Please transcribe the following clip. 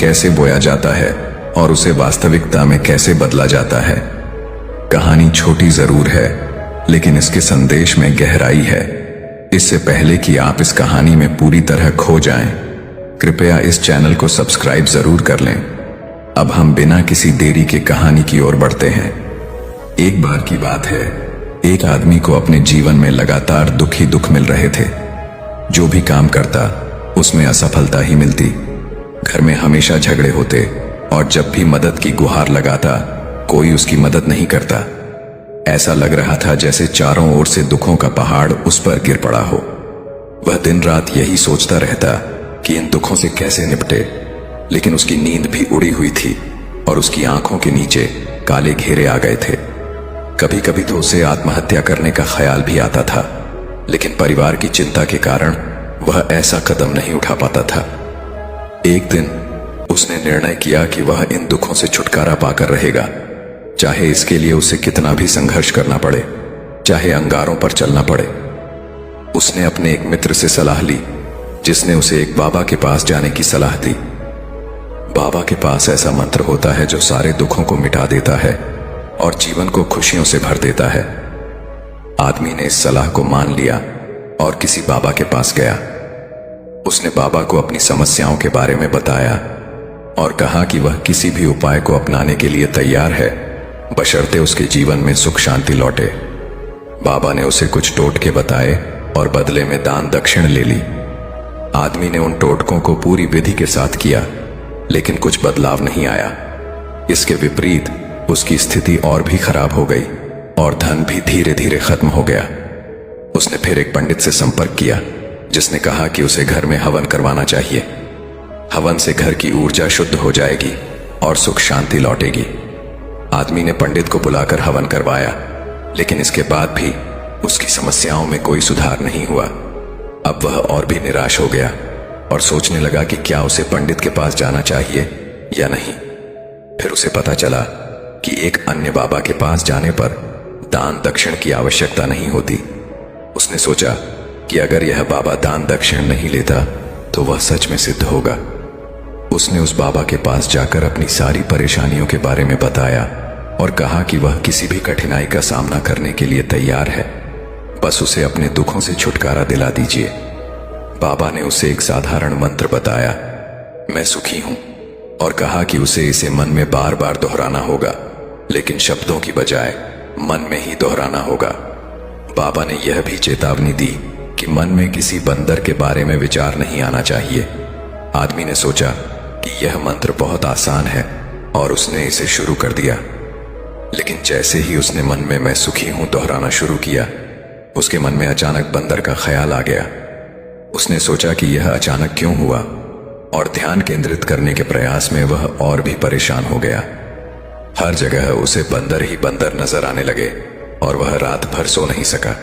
कैसे बोया जाता है और उसे वास्तविकता में कैसे बदला जाता है। कहानी छोटी जरूर है, लेकिन इसके संदेश में गहराई है। इससे पहले कि आप इस कहानी में पूरी तरह खो जाएं, कृपया इस चैनल को सब्सक्राइब जरूर कर लें। अब हम बिना किसी देरी के कहानी की ओर बढ़ते हैं। एक बार की बात है, एक आदमी को अपने जीवन में लगातार दुख ही दुख मिल रहे थे। जो भी काम करता उसमें असफलता ही मिलती। घर में हमेशा झगड़े होते और जब भी मदद की गुहार लगाता कोई उसकी मदद नहीं करता। ऐसा लग रहा था जैसे चारों ओर से दुखों का पहाड़ उस पर गिर पड़ा हो। वह दिन रात यही सोचता रहता कि इन दुखों से कैसे निपटे, लेकिन उसकी नींद भी उड़ी हुई थी और उसकी आंखों के नीचे काले घेरे आ गए थे। कभी कभी तो उसे आत्महत्या करने का ख्याल भी आता था, लेकिन परिवार की चिंता के कारण वह ऐसा कदम नहीं उठा पाता था। एक दिन उसने निर्णय किया कि वह इन दुखों से छुटकारा पाकर रहेगा, चाहे इसके लिए उसे कितना भी संघर्ष करना पड़े, चाहे अंगारों पर चलना पड़े। उसने अपने एक मित्र से सलाह ली, जिसने उसे एक बाबा के पास जाने की सलाह दी। बाबा के पास ऐसा मंत्र होता है जो सारे दुखों को मिटा देता है और जीवन को खुशियों से भर देता है। आदमी ने इस सलाह को मान लिया और किसी बाबा के पास गया। उसने बाबा को अपनी समस्याओं के बारे में बताया और कहा कि वह किसी भी उपाय को अपनाने के लिए तैयार है, बशर्ते उसके जीवन में सुख शांति लौटे। बाबा ने उसे कुछ टोटके बताए और बदले में दान दक्षिण ले ली। आदमी ने उन टोटकों को पूरी विधि के साथ किया, लेकिन कुछ बदलाव नहीं आया। इसके विपरीत उसकी स्थिति और भी खराब हो गई और धन भी धीरे धीरे खत्म हो गया। उसने फिर एक पंडित से संपर्क किया, जिसने कहा कि उसे घर में हवन करवाना चाहिए। हवन से घर की ऊर्जा शुद्ध हो जाएगी और सुख शांति लौटेगी। आदमी ने पंडित को बुलाकर हवन करवाया, लेकिन इसके बाद भी उसकी समस्याओं में कोई सुधार नहीं हुआ। अब वह और भी निराश हो गया और सोचने लगा कि क्या उसे पंडित के पास जाना चाहिए या नहीं। फिर उसे पता चला कि एक अन्य बाबा के पास जाने पर दान दक्षिण की आवश्यकता नहीं होती। उसने सोचा कि अगर यह बाबा दान दक्षिण नहीं लेता तो वह सच में सिद्ध होगा। उसने उस बाबा के पास जाकर अपनी सारी परेशानियों के बारे में बताया और कहा कि वह किसी भी कठिनाई का सामना करने के लिए तैयार है, बस उसे अपने दुखों से छुटकारा दिला दीजिए। बाबा ने उसे एक साधारण मंत्र बताया, मैं सुखी हूं, और कहा कि उसे इसे मन में बार बार दोहराना होगा, लेकिन शब्दों की बजाय मन में ही दोहराना होगा। बाबा ने यह भी चेतावनी दी कि मन में किसी बंदर के बारे में विचार नहीं आना चाहिए। आदमी ने सोचा कि यह मंत्र बहुत आसान है और उसने इसे शुरू कर दिया। लेकिन जैसे ही उसने मन में मैं सुखी हूं दोहराना शुरू किया, उसके मन में अचानक बंदर का ख्याल आ गया। उसने सोचा कि यह अचानक क्यों हुआ और ध्यान केंद्रित करने के प्रयास में वह और भी परेशान हो गया। हर जगह उसे बंदर ही बंदर नजर आने लगे और वह रात भर सो नहीं सका।